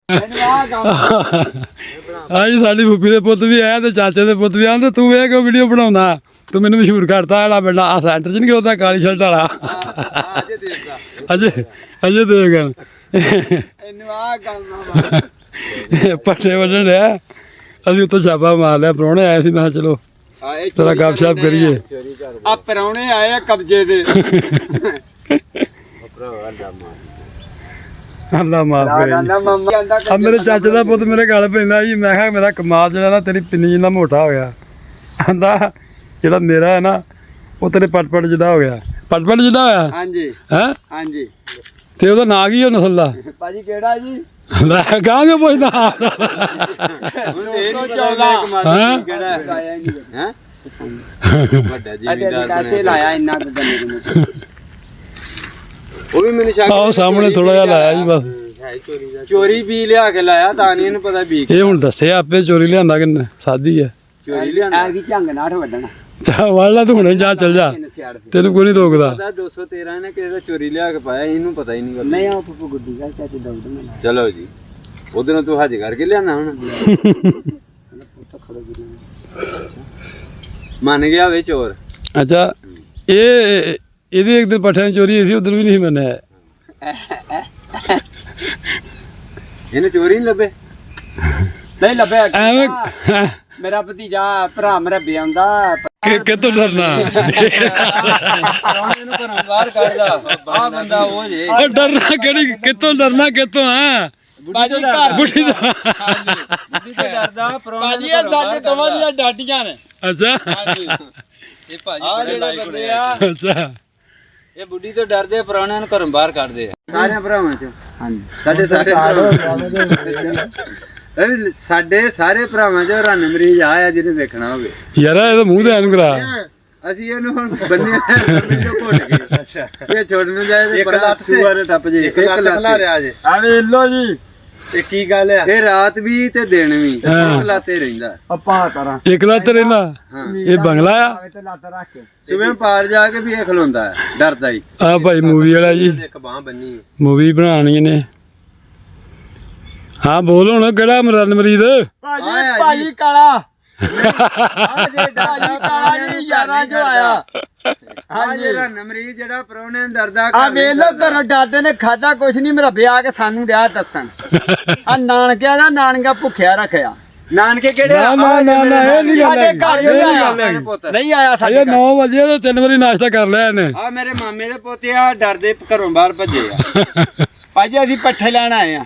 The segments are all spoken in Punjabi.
ਹਾਂਜੀ ਸਾਡੀ ਫੁੱਫੀ ਦੇ ਪੁੱਤ ਵੀ ਆਇਆ ਤੇ ਚਾਚੇ ਦੇ ਪੁੱਤ ਵੀ ਆਉਂਦੇ ਤੂੰ ਵੇਖ ਵੀਡੀਓ ਬਣਾਉਂਦਾ ਤੂੰ ਮੈਨੂੰ ਮਸ਼ਹੂਰ ਕਰਤਾ ਜਿਹੜਾ ਬੰਦਾ ਆ ਸੈਂਟਰ 'ਚ ਨਹੀਂ ਖਲੋਤਾ ਕਾਲੀ ਸ਼ਰਟ ਵਾਲਾ ਅਜੇ ਦੇਖ ਪੱਠੇ ਵੱਢਣ ਰਿਹਾ ਅਸੀਂ ਉੱਥੋਂ ਛਾਪਾ ਮਾਰ ਲਿਆ ਪ੍ਰਾਹੁਣੇ ਆਏ ਸੀ ਮੈਂ ਕਿਹਾ ਚਲੋ ਤੇਰਾ ਗੱਪ ਸ਼ਪ ਕਰੀਏ ਆ ਪ੍ਰਾਹੁਣੇ ਆਏ ਆ ਕਬਜੇ ਦੇ ਅੱਲਾ ਮਾਫ ਕਰੇ ਆ ਮੇਰੇ ਚਾਚੇ ਦਾ ਪੁੱਤ ਮੇਰੇ ਗਲ ਪੈਂਦਾ ਜੀ ਮੈਂ ਕਿਹਾ ਮੇਰਾ ਕਮਾਲ ਜਿਹੜਾ ਨਾ ਤੇਰੀ ਪਿੰਨੀ ਜਿੰਨਾ ਮੋਟਾ ਹੋ ਗਿਆ ਆਂਦਾ ਜਿਹੜਾ ਮੇਰਾ ਹੈ ਨਾ ਉਹ ਤੇਰੇ ਪਟਪਟ ਜਿਹਾ ਹੋ ਗਿਆ ਪਟਪਟ ਜਿਹਾ ਹੋਇਆ ਹਾਂਜੀ ਹੈ ਹਾਂਜੀ ਤੇ ਉਹਦਾ ਨਾਂ ਕੀ ਉਹ ਨਸਲ ਦਾ ਭਾਜੀ ਕਿਹੜਾ ਜੀ ਲੈ ਕਹਾਂਗੇ ਪੁੱਛਦਾ 214 ਹਾਂ ਕਿਹੜਾ ਹੈ ਵੱਡਾ ਜ਼ਿਮੀਂਦਾਰ ਪੈਸੇ ਲਾਇਆ ਇੰਨਾ ਉਹ ਵੀ ਮੈਨੂੰ ਸ਼ੱਕ ਆਹ ਸਾਹਮਣੇ ਥੋੜਾ ਜਿਹਾ ਲਾਇਆ ਜੀ ਬਸ ਚੋਰੀ ਵੀ ਲਿਆ ਕੇ ਲਾਇਆ ਤਾਂ ਨਹੀਂ ਇਹਨੂੰ ਪਤਾ ਵੀ ਇਹ ਹੁਣ ਦੱਸਿਆ ਆਪੇ ਚੋਰੀ ਲਿਆਂਦਾ ਕਿ ਸਾਦੀ ਹੈ ਚੋਰੀ ਲਿਆਂਦਾ ਆ ਕੀ ਝੰਗ ਨਾਠ ਵੱਢਣਾ ਚਾ ਵਾਲਾ ਤੂੰ ਹੁਣੇ ਜਾ ਚੱਲ ਜਾ ਤੈਨੂੰ ਕੋਈ ਨਹੀਂ ਰੋਕਦਾ ਪਤਾ 213 ਨੇ ਕਿਸੇ ਦਾ ਚੋਰੀ ਲਿਆ ਕੇ ਪਾਇਆ ਇਹਨੂੰ ਪਤਾ ਹੀ ਨਹੀਂ ਨਹੀਂ ਆ ਫੁੱਫੂ ਗੁੱਡੀ ਗੱਲ ਚਾਚੇ ਦਊ ਚਲੋ ਜੀ ਉਧਰੋਂ ਤੂੰ ਹੱਜ ਕਰਕੇ ਲਿਆਣਾ ਹੁਣ ਮੰਨ ਗਿਆ ਵੇ ਚੋਰ ਅੱਛਾ ਇਹ ਇਹਦੀ ਇੱਕ ਦਿਨ ਪੱਠਿਆਂ ਦੀ ਚੋਰੀ ਹੋਈ ਸੀ ਉਧਰ ਵੀ ਨਹੀਂ ਮੰਨਿਆ ਇਹਨੇ ਚੋਰੀ ਨਹੀਂ ਲੱਭੇ ਨਹੀਂ ਲੱਭਿਆ ਐਵੇਂ ਮੇਰਾ ਭਤੀਜਾ ਭਰਾ ਮੇਰਾ ਬਿਆੰਦਾ ਕਿੱਥੋਂ ਡਰਨਾ ਇਹਨੂੰ ਘਰੋਂ ਬਾਹਰ ਕੱਢਦਾ ਆ ਬੰਦਾ ਉਹ ਜੇ ਉਹ ਡਰਨਾ ਕਿਹੜੀ ਕਿੱਥੋਂ ਡਰਨਾ ਕਿੱਥੋਂ ਆ ਬਾਜੀ ਘਰ ਬੁੱਢੀ ਦਾ ਬੁੱਢੀ ਤੇ ਡਰਦਾ ਬਾਜੀ ਇਹ ਸਾਡੇ ਦੋਵਾਂ ਦੀਆਂ ਡਾਟੀਆਂ ਨੇ ਅੱਛਾ ਹਾਂਜੀ ਇਹ ਭਾਜੀ ਆ ਜਿਹੜੇ ਬੰਦੇ ਆ ਅੱਛਾ ਇਹ ਬੁੱਢੀ ਤੋਂ ਡਰਦੇ ਪੁਰਾਣਿਆਂ ਨੂੰ ਘਰੋਂ ਬਾਹਰ ਕੱਢਦੇ ਆ ਸਾਰਿਆਂ ਭਰਾਵਾਂ ਚੋਂ ਹਾਂਜੀ ਸਾਡੇ ਸਾਡੇ ਸਾਰੇ ਭਰਾਵਾਂ ਚੋਂ ਰਨ ਮਰੀਜ਼ ਆਇਆ ਜਿਹਨੇ ਵੇਖਣਾ ਹੋਵੇ ਯਾਰ ਇਹਦਾ ਮੂੰਹ ਤੇ ਐਨ ਕਰਾ ਅਸੀਂ ਇਹਨੂੰ ਹੁਣ ਬੰਨਿਆ ਸਮਝੋ ਘੁੱਟ ਗਏ ਅੱਛਾ ਇਹ ਛੋੜ ਨੂੰ ਜਾਏ ਤੇ ਪਰ ਸੂਆ ਟੱਪ ਜੇ ਇੱਕ ਲੱਤ ਰਿਆ ਜੇ ਆ ਵੇਲੋ ਜੀ ਇਹ ਕੀ ਗੱਲ ਆ ਇਹ ਰਾਤ ਵੀ ਤੇ ਦਿਨ ਵੀ ਇੱਕ ਲਾਤੇ ਰਹਿੰਦਾ ਆਪਾਂ ਕਰਾਂ ਇੱਕ ਲੱਤ ਰਹਿੰਦਾ ਇਹ ਬੰਗਲਾ ਆ ਤੇ ਲੱਤ ਰੱਖ ਕੇ ਸਵੇਰ ਪਾਰ ਜਾ ਕੇ ਵੀ ਇਹ ਖਲੋਂਦਾ ਡਰਦਾ ਹੀ ਆ ਭਾਈ ਮੂਵੀ ਵਾਲਾ ਜੀ ਇੱਕ ਬਾਹ ਬੰਨੀ ਮੂਵੀ ਬਣਾਣੀ ਨੇ ਹਾਂ ਬੋਲ ਹੁਣ ਕਿਹੜਾ ਮਰਨ ਮਰੀਦ ਭਾਜੀ ਕਾਲਾ ਆ ਜੇ ਕਾਲਾ ਜੀ ਯਾਰਾਂ ਜੋ ਆਇਆ ਹਾਂ ਜਿਹੜਾ ਨਮਰੀ ਜਿਹੜਾ ਪਰੋਣੇ ਨੂੰ ਡਰਦਾ ਆ ਵੇਲੋ ਘਰੋਂ ਡਰਦੇ ਨੇ ਖਾਦਾ ਕੁਛ ਨਹੀਂ ਮੇਰਾ ਵਿਆਹ ਕੇ ਸਾਨੂੰ ਡਿਆ ਦੱਸਣ ਆ ਨਾਨਕਿਆ ਦਾ ਨਾਨਕਾ ਭੁੱਖਿਆ ਰੱਖਿਆ ਨਾਨਕੇ ਕਿਹੜੇ ਨਾ ਇਹ ਨਹੀਂ ਗੱਲ ਸਾਡੇ ਘਰ ਨਹੀਂ ਆਇਆ ਸਾਡੇ ਇਹ 9 ਵਜੇ ਤੇ 3 ਵਾਰੀ ਨਾਸ਼ਤਾ ਕਰ ਲਿਆ ਇਹਨੇ ਆ ਮੇਰੇ ਮਾਮੇ ਦੇ ਪੋਤੇ ਆ ਡਰਦੇ ਘਰੋਂ ਬਾਹਰ ਭੱਜੇ ਆ ਭਾਜੀ ਅਸੀਂ ਪੱਠੇ ਲੈਣ ਆਏ ਆ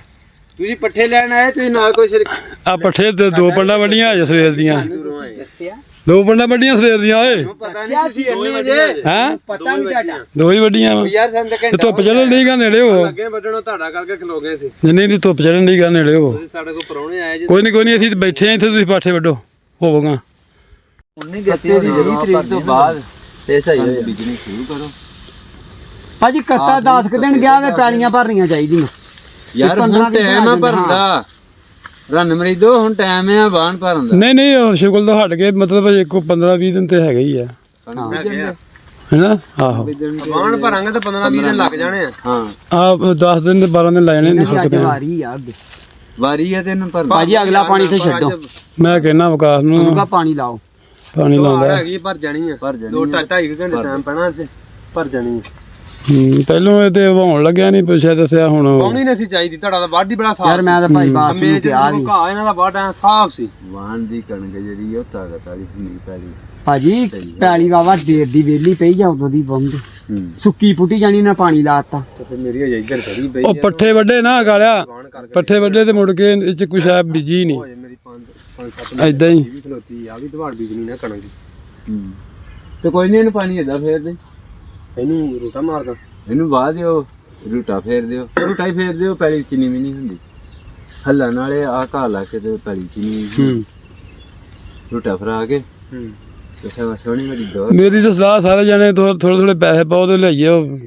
ਤੁਸੀਂ ਪੱਠੇ ਲੈਣ ਆਏ ਤੁਸੀਂ ਨਾਲ ਕੋਈ ਆ ਪੱਠੇ ਤੇ 2 ਪੰਡਾ ਵੱਡੀਆਂ ਆ ਸਵੇਰ ਦੀਆਂ ਦੱਸਿਆ 2 ਪੰਡਾ ਵੱਡੀਆਂ ਸਵੇਰ ਦੀਆਂ ਓਏ ਪਤਾ ਨਹੀਂ ਤੁਸੀਂ ਇੰਨੇ ਜੇ ਹੈ ਪਤਾ ਨਹੀਂ ਤੁਹਾਡਾ 2 ਹੀ ਵੱਡੀਆਂ ਯਾਰ ਸੰਦ ਤੇ ਧੁੱਪ ਚੜਨ ਦੀ ਗਾ ਨੇੜੇ ਹੋ ਅੱਗੇ ਵੱਢਣੋਂ ਤੁਹਾਡਾ ਕਰਕੇ ਖਲੋ ਗਏ ਸੀ ਨਹੀਂ ਧੁੱਪ ਚੜਨ ਦੀ ਗਾ ਨੇੜੇ ਹੋ ਤੁਸੀਂ ਸਾਡੇ ਕੋਲ ਪਰੌਣੇ ਆਏ ਜੀ ਕੋਈ ਨਹੀਂ ਅਸੀਂ ਬੈਠੇ ਆ ਇੱਥੇ ਤੁਸੀਂ ਪਾਠੇ ਵੱਢੋ ਹੋਵੋਗਾ 19 ਦਿੱਤੀ ਦੀ 20 ਤਰੀਕ ਤੋਂ ਬਾਅਦ ਤੇ ਸਹੀ ਹੋਇਆ ਬਿਜਲੀ ਸ਼ੁਰੂ ਕਰੋ ਭਾਜੀ ਕੱਤਾ 10 ਦਿਨ ਗਿਆ ਵੇ ਪੈਲੀਆਂ ਭਰਨੀਆਂ ਚਾਹੀਦੀਆਂ ਯਾਰ ਹੁਣ ਟਾਈਮ ਆ ਭਰਨ ਦਾ ਰਨ ਮਰੀਦੋ ਹੁਣ ਟਾਈਮ ਆ ਬਾਣ ਭਰਨ ਦਾ ਨਹੀਂ ਉਹ ਸ਼ੁਗਲ ਤੋਂ ਹਟ ਕੇ ਮਤਲਬ ਇੱਕੋ 15-20 ਦਿਨ ਤੇ ਹੈਗਾ ਹੀ ਆ ਹੈਨਾ ਆਹੋ ਬਾਣ ਭਰਾਂਗੇ ਤਾਂ 15-20 ਦਿਨ ਲੱਗ ਜਾਣੇ ਆ ਹਾਂ ਆ 10 ਦਿਨ ਤੇ 12 ਦਿਨ ਲੱਗ ਜਾਣੇ ਨੇ ਸੁੱਕਦੇ ਵਾਰੀ ਆ ਅੱਗੇ ਵਾਰੀ ਆ ਤੈਨੂੰ ਭਰਨ ਭਾਜੀ ਅਗਲਾ ਪਾਣੀ ਤੇ ਛੱਡੋ ਮੈਂ ਕਹਿਣਾ ਵਿਕਾਸ ਨੂੰ ਉਹਦਾ ਪਾਣੀ ਲਾਓ ਪਾਣੀ ਲਾਉਂਦਾ ਹੈਗੀ ਭਰ ਜਾਣੀ ਆ 2-2.5 ਘੰਟੇ ਟਾਈਮ ਪੈਣਾ ਤੇ ਭਰ ਜਾਣੀ ਪਹਿਲੋਂ ਇਹ ਤੇ ਵਾਉਣ ਲੱਗਿਆ ਨਹੀਂ ਪੁੱਛਿਆ ਦੱਸਿਆ ਹੁਣ ਪਾਉਣੀ ਨਹੀਂ ਸੀ ਚਾਹੀਦੀ ਤੁਹਾਡਾ ਤਾਂ ਵਾਢੀ ਬੜਾ ਸਾਫ ਯਾਰ ਮੈਂ ਤਾਂ ਭਾਈ ਬਾਤ ਨੂੰ ਤਿਆਰ ਹੀ ਘਾਹ ਇਹਨਾਂ ਦਾ ਵਾਢਾ ਸਾਫ ਸੀ ਵਾਣ ਦੀ ਕਣਕ ਜਿਹੜੀ ਉਹ ਤਾਕਤ ਵਾਲੀ ਹੁੰਦੀ ਪੈਲੀ ਭਾਜੀ ਪੈਲੀ ਵਾਵਾ ਦੇਰ ਦੀ ਵੇਲੀ ਪਈ ਜਾ ਉਦੋਂ ਦੀ ਬੰਦ ਸੁੱਕੀ ਪੁੱਟੀ ਜਾਣੀ ਨਾ ਪਾਣੀ ਲਾਤਾ ਤੇ ਫਿਰ ਮੇਰੀ ਅਜੇ ਇੱਧਰ ਖੜੀ ਪਈ ਉਹ ਪੱਠੇ ਵੱਡੇ ਨਾ ਗਾਲਿਆ ਪੱਠੇ ਵੱਡੇ ਤੇ ਮੁੜ ਕੇ ਇਹ ਚ ਕੁਛ ਆ ਬੀਜੀ ਨਹੀਂ ਮੇਰੀ 5-7 ਐਦਾਂ ਹੀ ਵੀ ਖਲੋਤੀ ਆ ਵੀ ਦਵਾੜ ਬੀਜਣੀ ਨਾ ਕਣਕ ਤੇ ਕੋਈ ਨਹੀਂ ਇਹਨੂੰ ਪਾਣੀ ਏਦਾਂ ਫੇਰ ਦੇ ਇਹਨੂੰ ਰੋਟਾ ਮਾਰਦਾ ਇਹਨੂੰ ਬਾਅਦ ਦਿਓ ਰੋਟਾ ਫੇਰ ਦਿਓ ਰੋਟਾ ਹੀ ਫੇਰ ਦਿਓ ਪੈਲੀ ਚੀਨੀ ਵੀ ਨਹੀਂ ਹੁੰਦੀ ਹੱਲਾ ਨਾਲੇ ਆ ਘਾ ਲਾ ਕੇ ਤੇ ਪੈਲੀ ਚੀਨੀ ਰੋਟਾ ਫਰਾ ਕੇ ਤੇ ਸੋਹਣੀ ਮੇਰੀ ਦੋ ਮੇਰੀ ਤਾਂ ਸਲਾਹ ਸਾਰੇ ਜਣੇ ਥੋੜੇ ਪੈਸੇ ਪਾਓ ਤੇ ਲਈਏ ਉਹ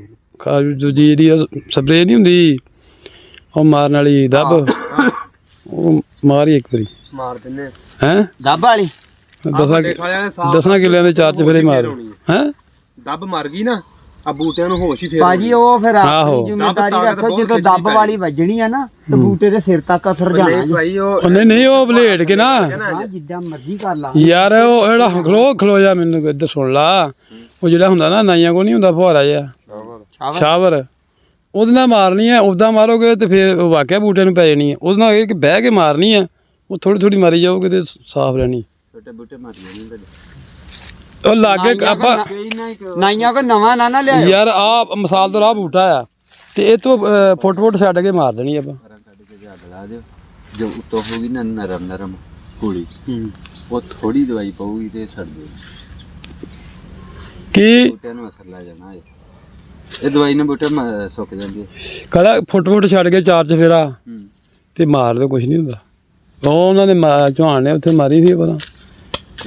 ਦੂਜੀ ਜਿਹੜੀ ਸਪਰੇਅ ਨਹੀਂ ਹੁੰਦੀ ਉਹ ਮਾਰਨ ਵਾਲੀ ਦੱਬ ਉਹ ਮਾਰੀ ਇੱਕ ਵਾਰੀ ਮਾਰ ਦਿੰਨੇ ਹੈ ਦੱਬ ਵਾਲੀ 10 ਕਿੱਲਿਆਂ ਦੇ 4 ਚ ਫੇਰੇ ਮਾਰ ਹੈ ਦੱਬ ਮਰ ਗਈ ਨਾ ਆ ਬੂਟਿਆਂ ਨੂੰ ਹੋਸ਼ ਹੀ ਫੇਰ ਭਾਜੀ ਉਹ ਫਿਰ ਆਹੋ। ਆਪਣੀ ਜ਼ਿੰਮੇਵਾਰੀ ਤਾਕਤ ਰੱਖੋ ਬਹੁਤ ਜਦੋਂ ਖਿੱਚਣੀ ਦੱਬ ਪੈਣੀ। ਵਾਲੀ ਵੱਜਣੀ ਆ ਨਾ ਤੇ ਬੂਟੇ ਦੇ ਸਿਰ ਤੱਕ ਅਸਰ ਜਾਣਾ ਜੀ। ਭਾਈ ਉਹ ਨਹੀਂ ਉਹ ਬਲੇਡ ਕੇ ਨਾ ਹਾਂ ਜਿੱਦਾਂ ਮਰਜ਼ੀ ਕਰ ਲਾ ਯਾਰ ਉਹ ਜਿਹੜਾ ਖਲੋ ਜਾ ਮੈਨੂੰ ਇੱਧਰ ਸੁਣ ਲਾ ਉਹ ਜਿਹੜਾ ਹੁੰਦਾ ਨਾ ਨਾਈਆਂ ਕੋ ਨਹੀਂ ਹੁੰਦਾ ਫੁਹਾਰਾ ਜਿਹਾ ਸ਼ਾਵਰ ਉਹਦੇ ਨਾਲ ਮਾਰਨੀ ਹੈ। ਉਦਾਂ ਮਾਰੋਗੇ ਤੇ ਫਿਰ ਉਹ ਵਾਕਿਆ ਬੂਟੇ ਨੂੰ ਪੈ ਜਾਣੀ ਹੈ। ਉਹਦੇ ਨਾਲ ਇਹ ਕਿ ਬਹਿ ਕੇ ਮਾਰਨੀ ਹੈ ਉਹ ਥੋੜੀ ਥੋੜੀ ਮਾਰੀ ਜਾਓਗੇ ਤੇ ਸਾਫ਼ ਰਹਿਣੀ। ਛੋਟੇ ਬੂਟੇ ਮਾਰ ਲੈਣੇ ਉਹ ਲਾਗੇ ਆਪਾਂ ਨਾਈਆਂ ਕੋ ਨਵਾਂ ਨਾ ਲਿਆਓ ਯਾਰ ਆ ਮਿਸਾਲ ਤੋਂ ਆਹ ਬੂਟਾ ਆ ਤੇ ਇਹ ਤੋਂ ਫੁੱਟ ਛੱਡ ਕੇ ਮਾਰ ਦੇਣੀ ਆਪਾਂ। ਕੱਢ ਕੇ ਅੱਗ ਲਾ ਦਿਓ ਜੋ ਉੱਤੋਂ ਹੋਊਗੀ ਨਾ ਨਰਮ ਗੋਲੀ ਉਹ ਥੋੜੀ ਦਵਾਈ ਪਊਗੀ ਤੇ ਛੱਡ ਦਿਓ ਕੀ ਬੂਟਿਆਂ ਨੂੰ ਅਸਰ ਲੱਗ ਜਾਣਾ ਇਹ ਦਵਾਈ ਨਾਲ ਬੂਟੇ ਸੁੱਕ ਜਾਂਦੇ। ਕਹਦਾ ਫੁੱਟ ਛੱਡ ਕੇ ਚਾਰ ਚਫੇਰਾ ਤੇ ਮਾਰ ਦੇ ਕੁਝ ਨਹੀਂ ਹੁੰਦਾ। ਉਹ ਉਹਨਾਂ ਨੇ ਝਵਾਨ ਨੇ ਉੱਥੇ ਮਾਰੀ ਸੀ ਪਤਾ।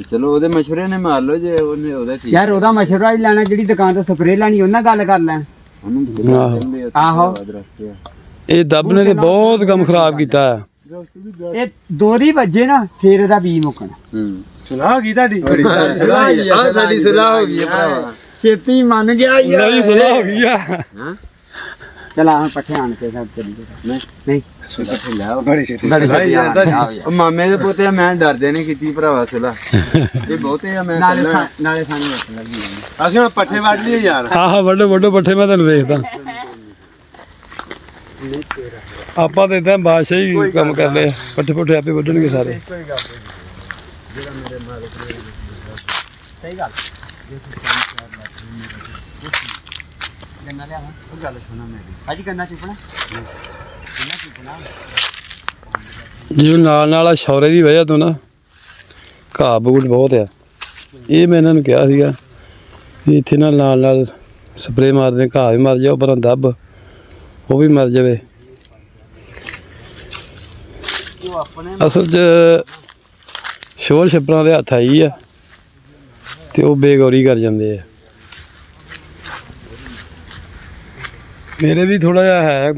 ਚਲੋ ਉਹਦੇ ਮਸ਼ਵਰੇ ਨੇ ਮਾਰ ਲਓ ਜੇ ਉਹਨੇ ਉਹਦਾ ਠੀਕ ਯਾਰ ਉਹਦਾ ਮਸ਼ਵਰਾ ਹੀ ਲੈਣਾ ਜਿਹੜੀ ਦੁਕਾਨ ਤੋਂ ਸਪਰੇਅ ਲੈਣੀ ਉਹਨਾਂ ਗੱਲ ਕਰ ਲੈ ਉਹਨੂੰ ਆਹੋ ਇਹ ਦੱਬ ਨੇ ਤੇ ਬਹੁਤ ਕੰਮ ਖਰਾਬ ਕੀਤਾ ਆ। ਇਹ ਦੋਰੀ ਵੱਜੇ ਨਾ ਫੇਰ ਇਹਦਾ ਬੀ ਮੁੱਕਣਾ। ਸੁਲਾਹ ਹੋ ਗਈ ਤੁਹਾਡੀ ਆ ਸਾਡੀ ਸੁਲਾਹ ਹੋ ਗਈ ਹੈ ਭਰਾਵਾ। ਛੇਤੀ ਮੰਨ ਗਿਆ ਉਹਨਾਂ ਦੀ ਸੁਲਾਹ ਹੋ ਗਈ ਆ। ਚਲ ਆ ਪੱਠੇ ਆਣ ਕੇ ਸਭ ਚੱਲੀਏ। ਨਹੀਂ ਬੜੀ ਛੇਤੀ ਉਹ ਮਾਮੇ ਦੇ ਪੋਤੇ ਆ, ਮੈਂ ਡਰਦੇ ਨੇ ਕੀਤੀ ਭਰਾਵਾ ਸੁਲਾਹ ਇਹ ਬਹੁਤੇ ਆ। ਮੈਂ ਨਾਲੇ ਸਾਨੂੰ ਰੱਖ ਲੱਗੀ ਅਸੀਂ ਹੁਣ ਪੱਠੇ ਵੱਢ ਲਈਏ ਯਾਰ। ਆਹ ਵੱਡੋ ਪੱਠੇ ਮੈਂ ਤੁਹਾਨੂੰ ਵੇਖਦਾ। ਆਪਾਂ ਤੇ ਇਦਾਂ ਬਾਦਸ਼ਾਹੀ ਕੰਮ ਕਰਦੇ ਆ। ਪੱਠੇ ਆਪੇ ਵੱਢਣਗੇ ਸਾਰੇ। ਸਹੀ ਗੱਲ ਗੰਨਾ ਲਿਆ ਉਹ ਗੱਲ ਸੁਣਾ ਮੇਰੀ ਅੱਜ ਗੰਨਾ ਚੁੱਪਣਾ ਜਿਵੇਂ ਨਾਲ ਆ ਸ਼ੌਰੇ ਦੀ ਵਜ੍ਹਾ ਤੋਂ ਨਾ ਘਾਹ ਬੂਟ ਬਹੁਤ ਆ। ਇਹ ਮੈਂ ਇਹਨਾਂ ਨੂੰ ਕਿਹਾ ਸੀਗਾ ਵੀ ਇੱਥੇ ਨਾਲ ਸਪਰੇਅ ਮਾਰਦੇ ਘਾਹ ਵੀ ਮਰ ਜਾਓ ਪਰ ਦੱਬ ਉਹ ਵੀ ਮਰ ਜਾਵੇ। ਅਸਲ 'ਚ ਸ਼ੋਰ ਛੱਪਰਾਂ ਦੇ ਹੱਥ ਆਈ ਆ ਤੇ ਉਹ ਬੇਗੌਰੀ ਕਰ ਜਾਂਦੇ ਆ। ਮੇਰੇ ਵੀ ਥੋੜਾ ਜਿਹਾ ਹੈ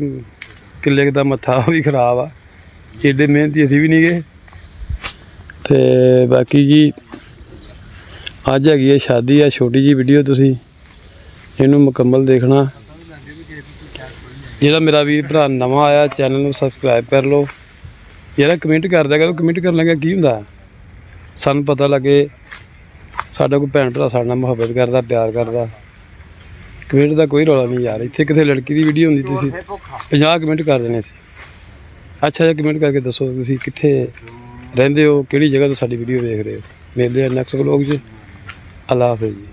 ਕਿੱਲੇ ਦਾ ਮੱਥਾ ਉਹ ਵੀ ਖਰਾਬ ਆ। ਏਡੇ ਮਿਹਨਤੀ ਅਸੀਂ ਵੀ ਨਹੀਂ ਗਏ। ਤੇ ਬਾਕੀ ਜੀ ਅੱਜ ਹੈਗੀ ਹੈ ਸ਼ਾਦੀ ਆ ਛੋਟੀ ਜੀ ਵੀਡੀਓ ਤੁਸੀਂ ਇਹਨੂੰ ਮੁਕੰਮਲ ਦੇਖਣਾ। ਜਿਹੜਾ ਮੇਰਾ ਵੀਰ ਭਰਾ ਨਵਾਂ ਆਇਆ ਚੈਨਲ ਨੂੰ ਸਬਸਕ੍ਰਾਈਬ ਕਰ ਲਓ। ਜਿਹੜਾ ਕਮੈਂਟ ਕਰਦਾ ਕਰੋ। ਕਮੈਂਟ ਕਰਨ ਲੱਗਾ ਕੀ ਹੁੰਦਾ ਸਾਨੂੰ ਪਤਾ ਲੱਗੇ ਸਾਡਾ ਕੋਈ ਭੈਣ ਭਰਾ ਸਾਡੇ ਨਾਲ ਮੁਹੱਬਤ ਕਰਦਾ ਪਿਆਰ ਕਰਦਾ। ਕਮੈਂਟ ਦਾ ਕੋਈ ਰੌਲਾ ਨਹੀਂ ਯਾਰ। ਇੱਥੇ ਕਿਸੇ ਲੜਕੀ ਦੀ ਵੀਡੀਓ ਹੁੰਦੀ ਤੁਸੀਂ 50 ਕਮੈਂਟ ਕਰ ਦੇਣੇ ਸੀ। ਅੱਛਾ ਜਿਹਾ ਕਮੈਂਟ ਕਰਕੇ ਦੱਸੋ ਤੁਸੀਂ ਕਿੱਥੇ ਰਹਿੰਦੇ ਹੋ ਕਿਹੜੀ ਜਗ੍ਹਾ ਤੋਂ ਸਾਡੀ ਵੀਡੀਓ ਵੇਖ ਰਹੇ ਹੋ। ਮਿਲਦੇ ਆ ਨੈਕਸਟ ਵਲੋਗ 'ਚ। ਅੱਲਾ ਹਾਫਿਜ਼ ਜੀ।